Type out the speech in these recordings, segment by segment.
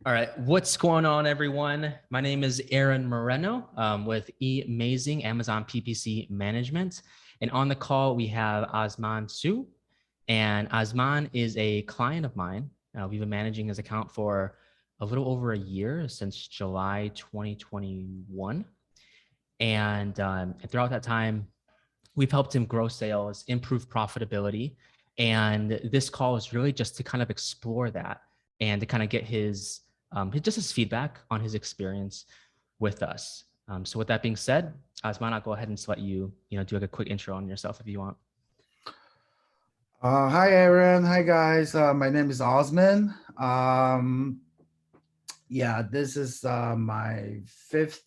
All right, what's going on, everyone? My name is Aaron Moreno with Amazing Amazon PPC Management. And on the call, we have Osmond Su. And Osman is a client of mine. We've been managing his account for a little over a year, since July 2021. And throughout that time, we've helped him grow sales, improve profitability. And this call is really just to kind of explore that and to kind of get just his feedback on his experience with us. So with that being said, Asman, I'll go ahead and just let you, do like a quick intro on yourself if you want. Hi, Aaron. Hi, guys. My name is Osmond. Yeah, this is my fifth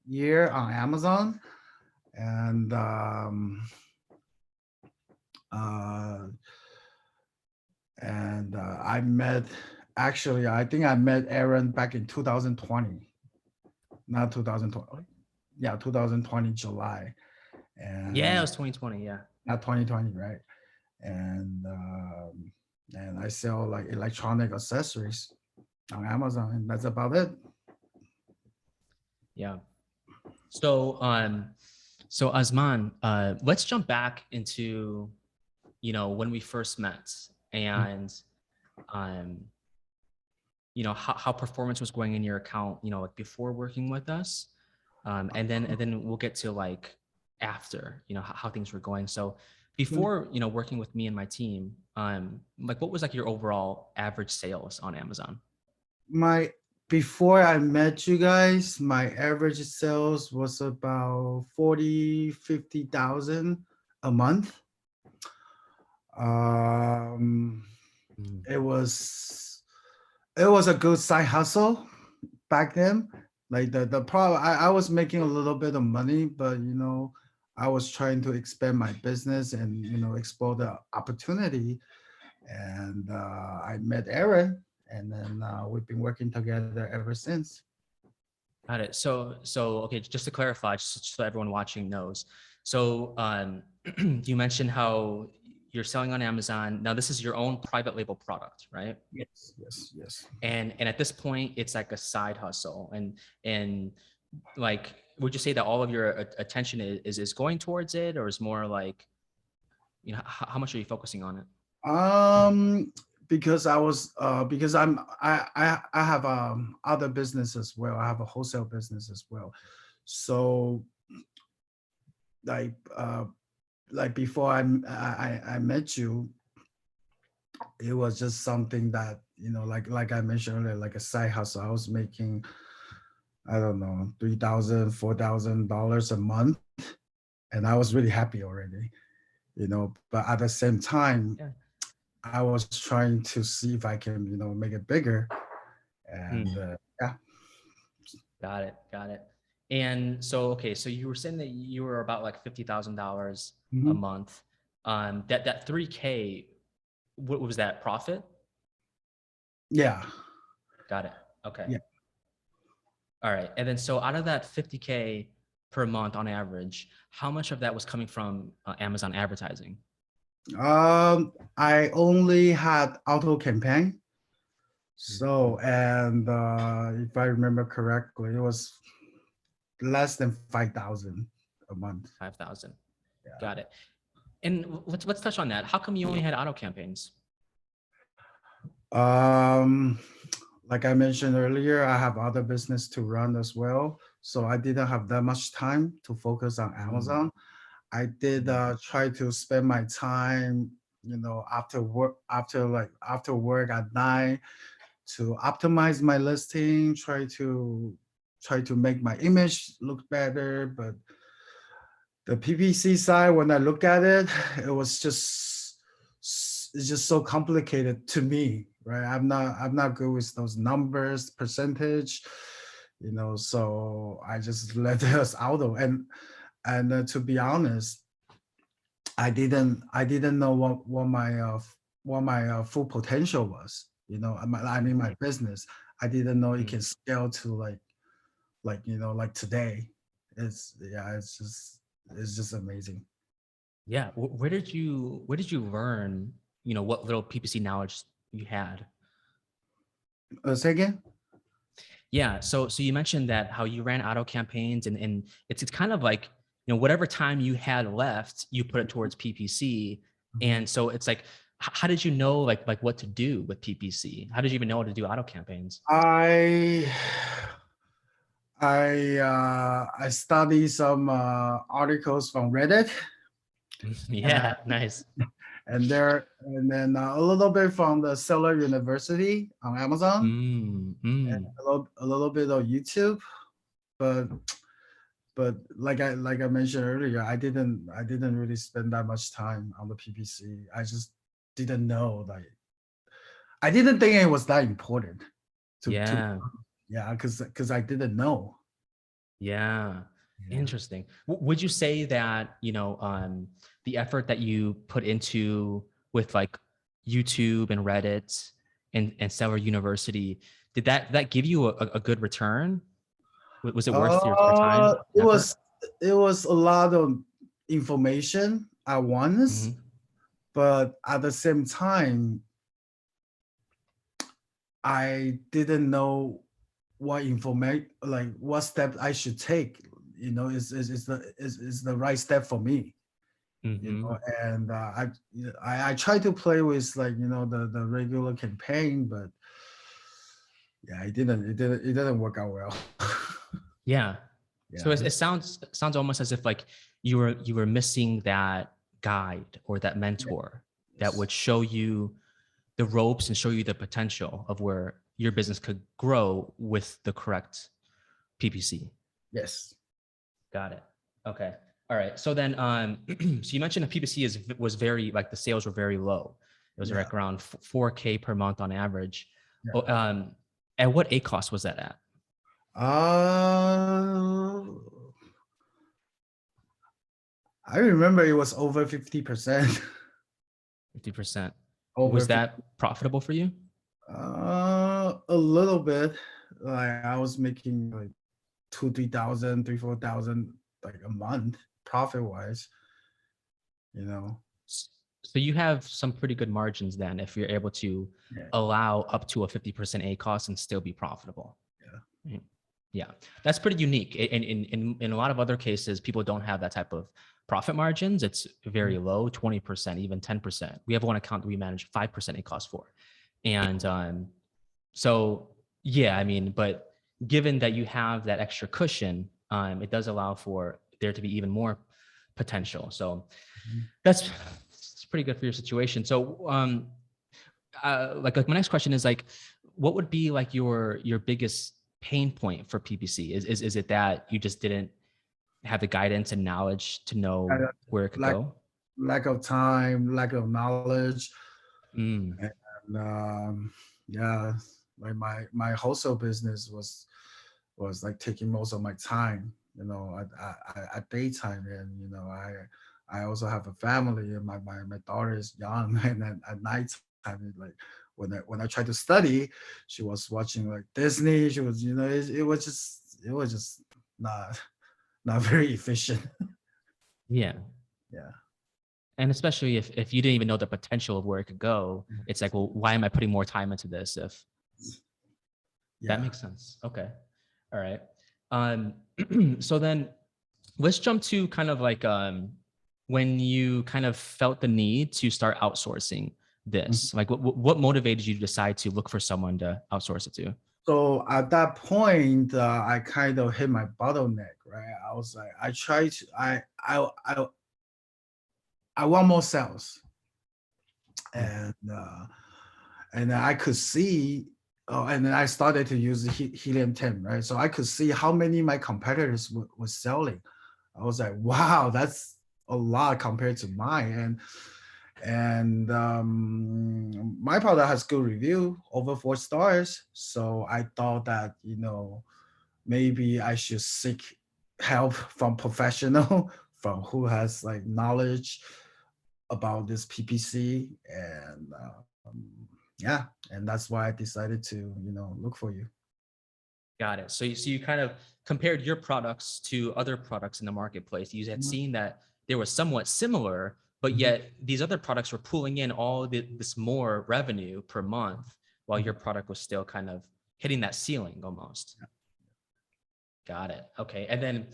year on Amazon, and uh, I met. Actually, I think I met Aaron back in 2020, not 2020. Yeah, 2020 July, Yeah, it and was 2020. Yeah. not 2020, right? And I sell like electronic accessories on Amazon, and that's about it. Yeah. So Asman, let's jump back into, when we first met and, um, how performance was going in your account, like before working with us. And then we'll get to like after, how things were going. So before, working with me and my team, like what was like your overall average sales on Amazon? My Before I met you guys, my average sales was about 40, 50,000 a month. Um, Mm. it was a good side hustle back then. Like the problem, I was making a little bit of money, but I was trying to expand my business and explore the opportunity. And I met Aaron, and then we've been working together ever since. Got it. So okay, just to clarify, just so everyone watching knows. So you mentioned how you're selling on Amazon. Now this is your own private label product, right? Yes, yes, yes. And at this point, it's like a side hustle. And like, would you say that all of your attention is going towards it, or is more like, how much are you focusing on it? Um, because I have other business as well. I have a wholesale business as well. So like before I met you, it was just something that like I mentioned earlier, like a side hustle. I was making, I don't know, $3,000, $4,000 a month, and I was really happy already. But at the same time, Yeah. I was trying to see if I can make it bigger, and Hmm. yeah. Got it. Got it. And so, okay, so you were saying that you were about like $50,000 a Mhm. month. That 3K, what was that profit? Yeah, Got it. Okay. yeah. All right. And then so out of that 50K per month on average, how much of that was coming from Amazon advertising? I only had auto campaign. Mm. So, and if I remember correctly, it was less than 5,000 a month. 5,000. Yeah. Got it. And let's touch on that. How come you only had auto campaigns? Um, like I mentioned earlier, I have other business to run as well. So I didn't have that much time to focus on Mm, Amazon. I did mm, try to spend my time, after work at night, to optimize my listing, try to make my image look better. But the PPC side, when I look at it, it was it's just so complicated to me, right? I'm not good with those numbers, percentage, so I just let us auto. And to be honest, I didn't know what my full potential was. I mean, my business. I didn't know it mm. can scale to like today. It's just amazing. Yeah. Where did you learn, what little PPC knowledge you had? Say again? Yeah. So you mentioned that how you ran auto campaigns, and it's kind of like, whatever time you had left, you put it towards PPC. Mhm. And so it's like, how did you know like what to do with PPC? How did you even know how to do auto campaigns? I I study some articles from Reddit, Yeah, nice. and then a little bit from the Seller University on Amazon, Mm, mm. a little bit of YouTube, but like I mentioned earlier, I didn't really spend that much time on the PPC. I just didn't know, like I didn't think it was that important to Yeah. yeah, because I didn't know. Yeah. Yeah. Interesting. Would you say that, the effort that you put into with like YouTube and Reddit and Seller University, did that give you a good return? Was it worth your time and effort? It was a lot of information at once, Hmm. but at the same time, I didn't know what information, like what step I should take. You know, is the right step for me. You know, Hmm. and I try to play with, like, the regular campaign, but yeah, it didn't work out well. Yeah. So Yeah, it sounds almost as if like you were missing that guide or that mentor that yes, would show you the ropes and show you the potential of where your business could grow with the correct PPC. yes, Got it. Okay. All right. So then, so you mentioned the PPC was very, like, the sales were very low. It was yeah. like around 4K per month on average. Yeah. Oh, at what A cost was that at? Uh, I remember it was over 50%. 50%. Over Was 50, that profitable for you? a little bit. Like I was making like 2, 3 thousand, 4,000 like a month profit wise, you know. So you have some pretty good margins then if you're able to Yeah, allow up to a 50% A cost and still be profitable. yeah. Mm. Yeah, that's pretty unique. In a lot of other cases, people don't have that type of profit margins. It's Mhm. very low, 20%, even 10%. We have one account that we manage 5% A cost for. And so, yeah, I mean, but given that you have that extra cushion, it does allow for there to be even more potential. So Mhm. that's it's pretty good for your situation. So, like my next question is like, what would be like your biggest pain point for PPC? Is it that you just didn't have the guidance and knowledge to Kind know of where it could lack go? lack of time, lack of knowledge, Mm, and yeah, like my wholesale business was like taking most of my time, at daytime, and I also have a family, and my daughter is young, and then at night time, like when I tried to study, she was watching like Disney. She was, it was just not not very efficient. yeah. Yeah. And especially if you didn't even know the potential of where it could go, it's like, well, why am I putting more time into this if that Yeah. makes sense? Okay. All right. Um, so then let's jump to kind of like when you kind of felt the need to start outsourcing this. Like what motivated you to decide to look for someone to outsource it to? So at that point, I kind of hit my bottleneck, right? I was like, I try to, I want more sales, Mm. and then I could see, oh, and then I started to use the helium 10, right? So I could see how many my competitors were selling. I was like, wow, that's a lot compared to mine, and my product has good review, over 4 stars. So I thought that, maybe I should seek help from professional, from who has like knowledge about this PPC, and yeah, and that's why I decided to, look for you. Got it. So you kind of compared your products to other products in the marketplace. You had Mhm, seen that they were somewhat similar, but mhm, yet these other products were pulling in all this more revenue per month, while mhm. your product was still kind of hitting that ceiling almost. Got it. Okay. And then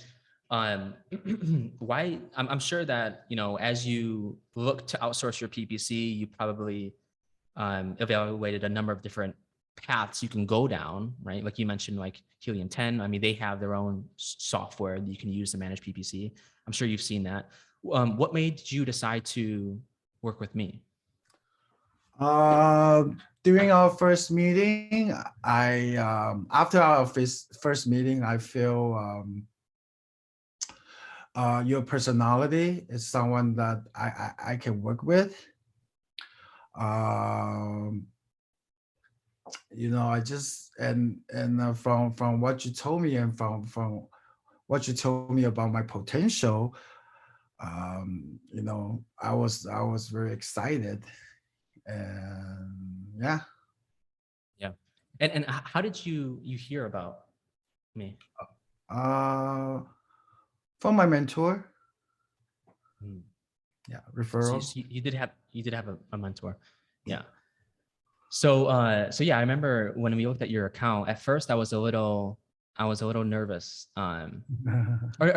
why I'm sure that, you know, as you look to outsource your PPC, you probably evaluated a number of different paths you can go down, right? Like you mentioned, like Helium 10. I mean, they have their own software that you can use to manage PPC. I'm sure you've seen that. What made you decide to work with me? During our first meeting, after our first meeting, I feel your personality is someone that I can work with. You know, I just from what you told me and from what you told me about my potential, you know, I was very excited, and yeah. Yeah. And how did you hear about me? Uh, from my mentor, Hmm. yeah, So, referral. you did have a mentor. Yeah. So yeah, I remember when we looked at your account, at first I was a little nervous. Or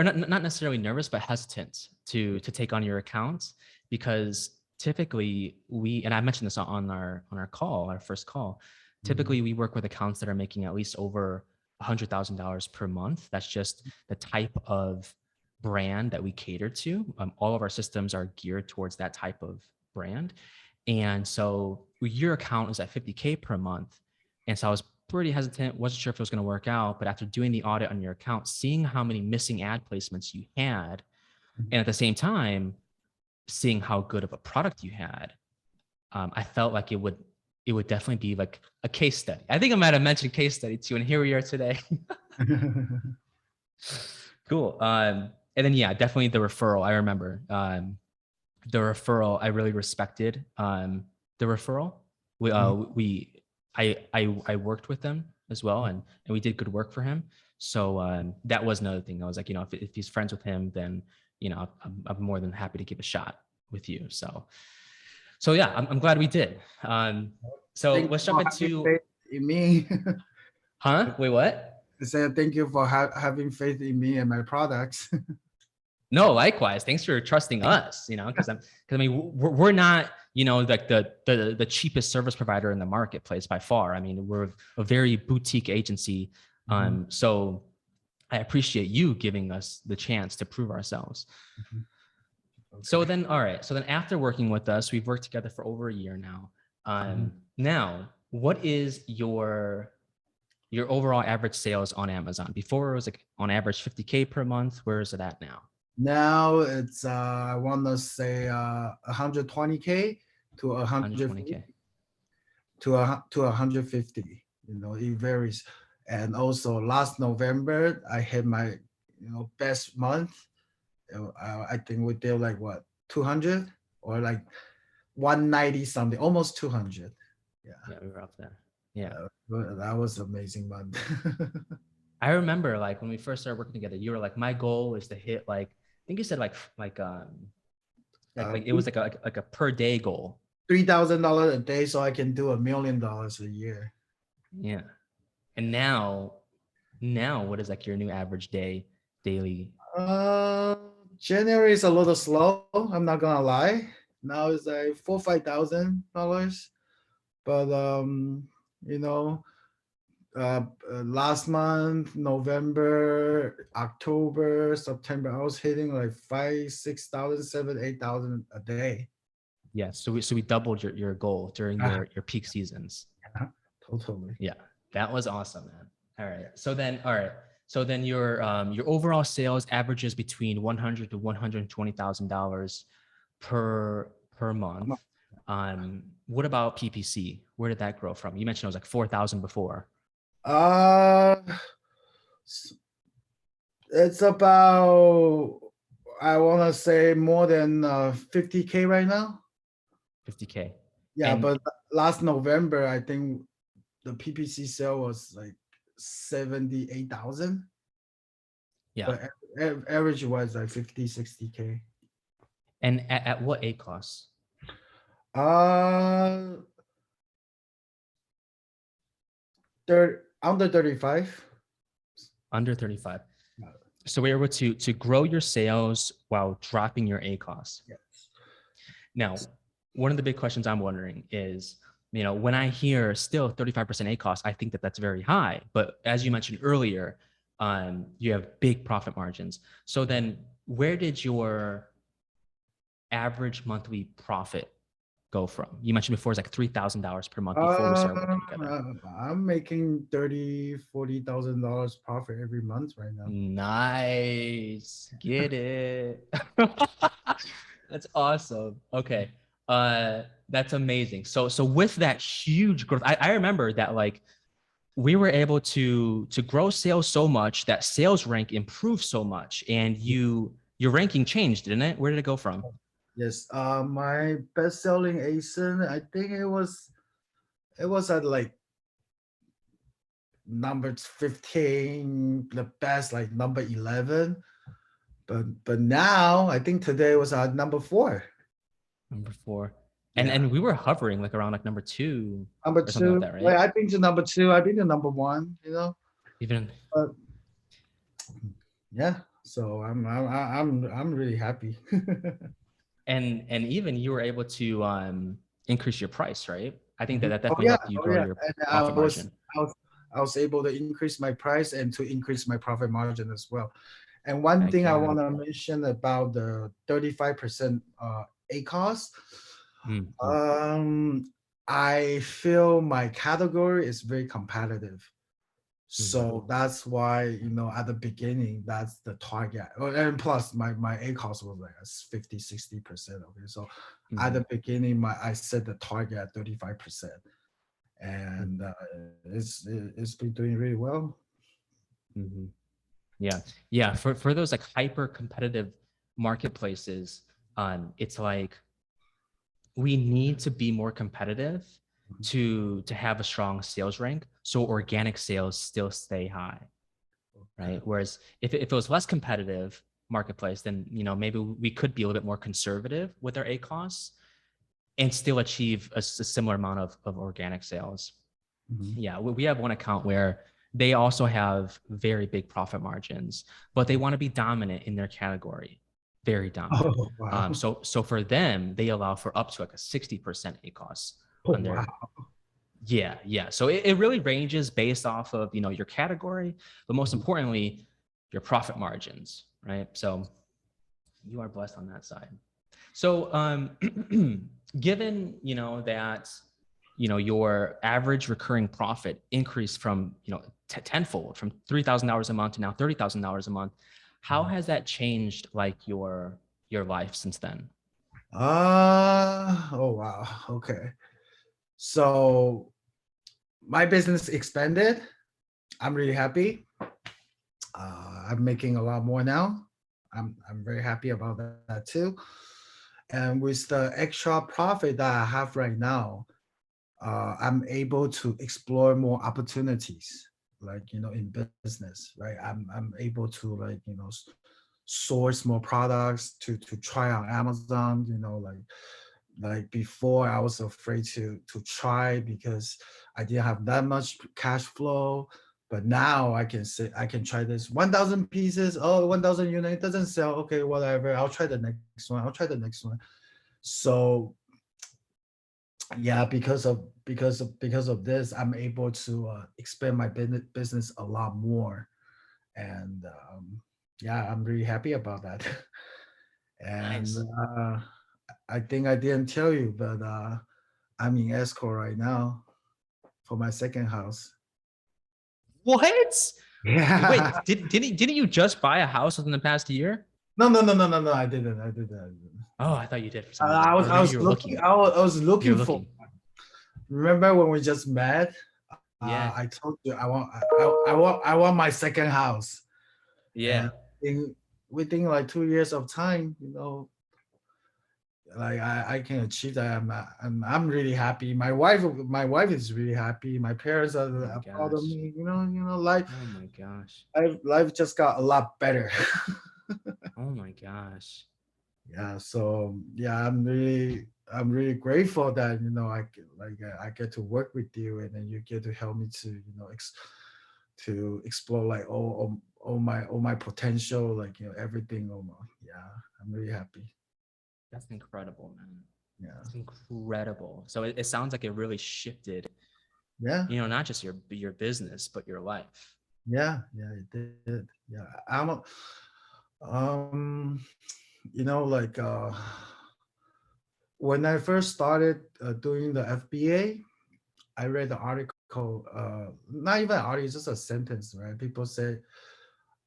not necessarily nervous, but hesitant to take on your accounts, because typically and I mentioned this on our call, our first call. Typically, we work with accounts that are making at least over $100,000 per month. That's just the type of brand that we cater to. All of our systems are geared towards that type of brand, and so your account is at 50K per month, and so I was pretty hesitant, wasn't sure if it was going to work out. But after doing the audit on your account, seeing how many missing ad placements you had, and at the same time, seeing how good of a product you had, I felt like it would definitely be like a case study. I think I might have mentioned case study too, and here we are today. Cool. And then yeah, definitely the referral. I remember the referral. I really respected the referral. I worked with them as well, and we did good work for him. So that was another thing. I was like, you know, if he's friends with him, then you know, I'm more than happy to give a shot with you. So yeah, I'm glad we did. So Thank let's you jump for having into, faith in me. huh? Wait, what? I said thank you for having faith in me and my products. No, likewise. Thanks for trusting us. You know, because I mean, we're not, you know, like the cheapest service provider in the marketplace by far. I mean, we're a very boutique agency. So I appreciate you giving us the chance to prove ourselves. So Okay. then, all right. So then, after working with us, we've worked together for over a year now. Now, what is your overall average sales on Amazon? Before it was like on average 50K per month. Where is it at now? Now it's I want to say 120K to 150 120K. to 150. You know, it varies. And also last November I had my best month. I think we did like what 200 or like 190 something, almost 200. Yeah. Yeah, we were up there. Yeah. That was amazing month. I remember like when we first started working together, you were like, my goal is to hit like, I think you said like it was like a per day goal. $3,000 a day, so I can do $1 million a year. Yeah. And now what is like your new average daily? Uh, January is a little slow. I'm not gonna lie. Now it's like $4,000-5,000, but you know, last month, November, October, September, I was hitting like 5, 6,000, 7, 8,000 a day. Yeah. So we doubled your goal during Ah, your peak seasons. totally. Yeah. That was awesome, man. All right. So then your overall sales averages between $100,000 to $120,000 per month. What about PPC? Where did that grow from? You mentioned it was like 4,000 before. Uh, it's about, I want to say more than 50K right now. 50K. Yeah, And but last November, I think the PPC sale was like 78,000, yeah. but average was like 50, 60K. And at what A class? Uh, Under 35. Under 35. Uh, So we're able to grow your sales while dropping your ACOS. Yes. Now, one of the big questions I'm wondering is, when I hear still 35% ACOS, I think that that's very high. But as you mentioned earlier, you have big profit margins. So then where did your average monthly profit go from? You mentioned before it's like $3,000 per month before we started working together. I'm making $40,000 profit every month right now. Nice. Get it. That's awesome. Okay. That's amazing. So with that huge growth, I remember that like we were able to grow sales so much that sales rank improved so much, and your ranking changed, didn't it? Where did it go from? Yes. My best-selling ASIN, I think it was at like number 15, the best like number 11. But now I think today was at number 4. Number 4. Yeah. And we were hovering like around like number 2 Number or something like 2. that, Like right? I've been to number 2. I've been to number 1. Even But yeah. So I'm really happy. and even you were able to increase your price, right? I think that Mhm. that Oh definitely yeah. helped you Oh grow yeah. your And profit margin. I was able to increase my price and to increase my profit margin as well. And one Heck thing I yeah. want to mention about the 35% ACOS, Mhm. um, I feel my category is very competitive. Mhm. So that's why, at the beginning, that's the target. And plus my ACOS was like 50, 60%. Okay. So at Mhm. the beginning, I set the target at 35%. And it's been doing really well. Mhm. Yeah. Yeah. For those like hyper competitive marketplaces, it's like we need to be more competitive to have a strong sales rank so organic sales still stay high, right? Whereas if it was less competitive marketplace, then maybe we could be a little bit more conservative with our ACOS and still achieve a similar amount of organic sales. Mhm. Yeah, we have one account where they also have very big profit margins, but they want to be dominant in their category, very dominant. Oh, wow. So for them, they allow for up to like a 60% ACOS Oh, on wow. their. Yeah, yeah. So it really ranges based off of your category, but most Mhm. importantly, your profit margins, right? So you are blessed on that side. So given that your average recurring profit increased from tenfold from $3,000 a month to now $30,000 a month, how has that changed like your life since then? Oh, wow. Okay. So my business expanded. I'm really happy. I'm making a lot more now. I'm very happy about that too. And with the extra profit that I have right now, I'm able to explore more opportunities, like in business, right? I'm able to like source more products to try on Amazon. Like before, I was afraid to try because I didn't have that much cash flow. But now I can say I can try this 1,000 pieces. Oh, 1,000 unit doesn't sell. Okay, whatever. I'll try the next one. I'll try the next one. So yeah, because of this, I'm able to expand my business a lot more. And yeah, I'm really happy about that. And Nice. I think I didn't tell you, but I'm in escrow right now for my second house. What? Yeah. Wait, didn't you just buy a house within the past year? No, no, no, no, no, no. I didn't. Oh, I thought you did for some I reason, was or I maybe was you were looking looking. I was You looking were for. looking. Remember when we just met? Yeah. I told you I want my second house, and Yeah. within like 2 years of time, like I can achieve that. I'm really happy. My wife is really happy. My parents Oh my are proud of gosh. me. Life Oh my gosh. life just got a lot better. Oh my gosh. Yeah, so yeah, I'm really grateful that I get to work with you, and then you get to help me to to explore like all my potential, like everything. Yeah, I'm really happy. That's incredible, man. Yeah, That's incredible. So it sounds like it really shifted, yeah, not just your business, but your life. yeah, yeah. It did. Yeah, um, like when I first started doing the FBA, I read the article. Not even an article, just a sentence, right? People say,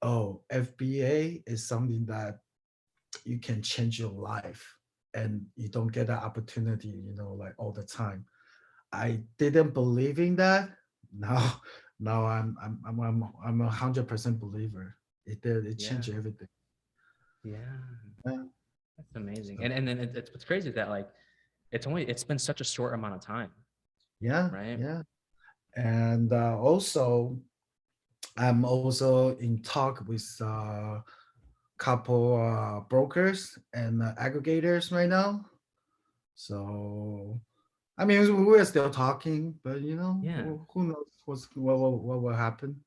"Oh, FBA is something that you can change your life and you don't get that opportunity like all the time." I didn't believe in that. Now now I'm 100% believer. It did. It Yeah. changed everything. Yeah. Yeah, That's amazing. so, And then it's what's crazy that like it's been such a short amount of time, yeah, right? yeah. And also I'm also in talk with couple brokers and aggregators right now. So I mean, we're still talking, but Yeah. who knows what will happen?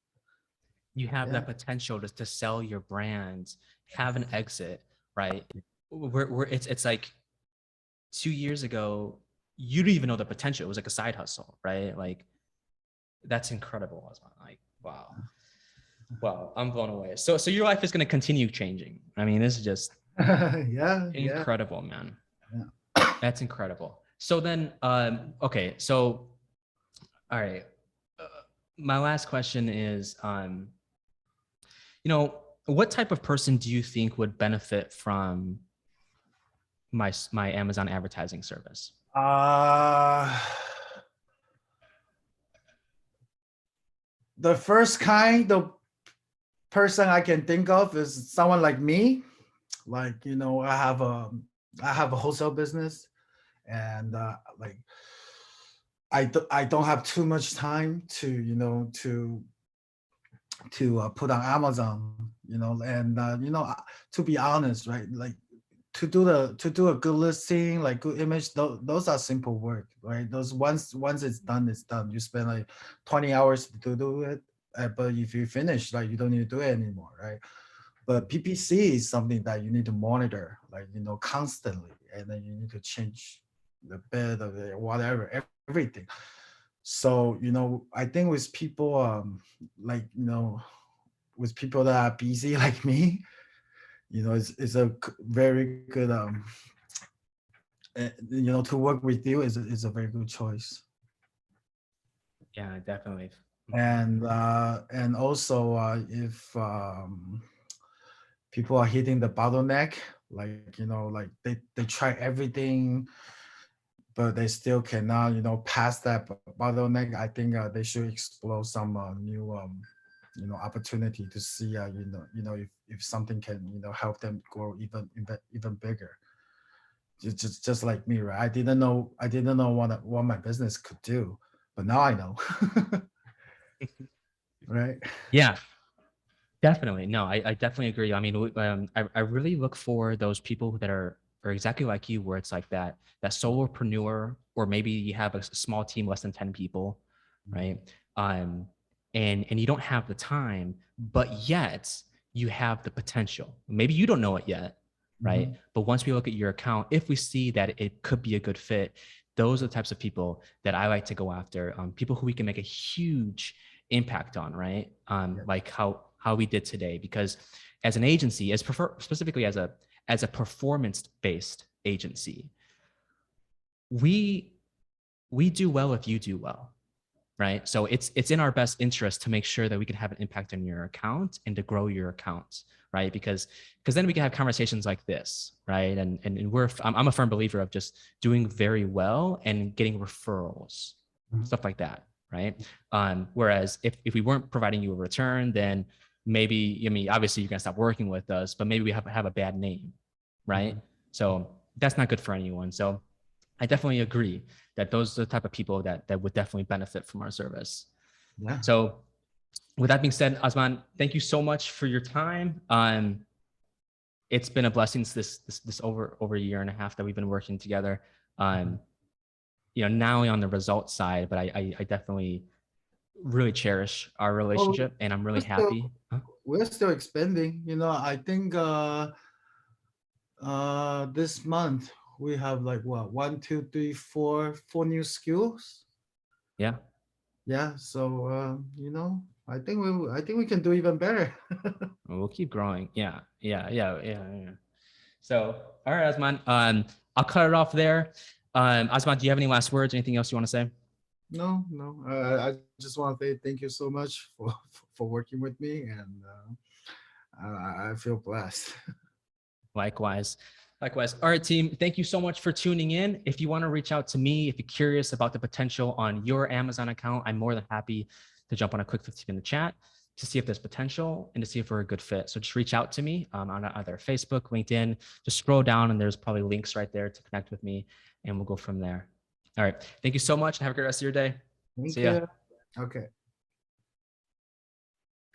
You have Yeah, that potential to sell your brands, have an exit, right? Where it's like 2 years ago, you didn't even know the potential. It was like a side hustle, right? Like that's incredible. Osman. Like, wow. Wow, I'm blown away. So your life is going to continue changing. I mean, this is just yeah, yeah, incredible, man. yeah. That's incredible. So then, okay. So, all right. Uh, my last question is, what type of person do you think would benefit from my Amazon advertising service? Uh, the first kind of person I can think of is someone like me. Like I have a wholesale business, and like I don't have too much time to put on Amazon, and to be honest, right, like to do a good listing, like good image, those are simple work, right? Those once it's done. You spend like 20 hours to do it, but if you finish, like you don't need to do it anymore, right? But PPC is something that you need to monitor, like constantly, and then you need to change the bed of it, whatever, everything. So I think with people like with people that are busy like me, it's a very good to work with you is a very good choice. Yeah, definitely. Mhm. And also if people are hitting the bottleneck, like like they try everything but they still cannot pass that bottleneck. I think they should explore some new opportunity to see if something can help them grow even bigger. Just like me, right? I didn't know what my business could do, but now I know. Right. Yeah, definitely. No, I definitely agree. I mean, I really look for those people that are exactly like you, where it's like that solopreneur, or maybe you have a small team, less than 10 people, right? Um, and you don't have the time, but yet you have the potential. Maybe you don't know it yet, right? Mhm. But once we look at your account, if we see that it could be a good fit, those are the types of people that I like to go after. People who we can make a huge impact on, right? Yeah. Like how we did today, because as an agency, specifically as a performance based agency, we we do well if you do well, right? So it's in our best interest to make sure that we can have an impact on your account and to grow your account, right? Because then we can have conversations like this, right? And I'm a firm believer of just doing very well and getting referrals, Mhm. stuff like that, right? Whereas if we weren't providing you a return, then maybe, I mean, obviously you're gonna stop working with us, but maybe we have a bad name, right? Mhm. So that's not good for anyone. So I definitely agree that those are the type of people that would definitely benefit from our service. Yeah. So with that being said, Osman, thank you so much for your time. It's been a blessing this over a year and a half that we've been working together. Mhm. Not only on the results side, but I definitely really cherish our Oh, relationship, and I'm really we're still happy. Huh? we're still expanding. I think this month we have like what, one, two, three, four new skills. Yeah. Yeah, so I think we can do even better. We'll keep growing. Yeah. Yeah. Yeah. Yeah. Yeah. So, all right, Osman. I'll cut it off there. Osman, do you have any last words? Anything else you want to say? No, no. I just want to say thank you so much for working with me, and I feel blessed. Likewise. Likewise. All right, team. Thank you so much for tuning in. If you want to reach out to me, if you're curious about the potential on your Amazon account, I'm more than happy to jump on a quick 15-minute chat to see if there's potential and to see if we're a good fit. So just reach out to me on either Facebook, LinkedIn. Just scroll down and there's probably links right there to connect with me, and we'll go from there. All right. Thank you so much and have a great rest of your day. Thank See ya. you. Okay.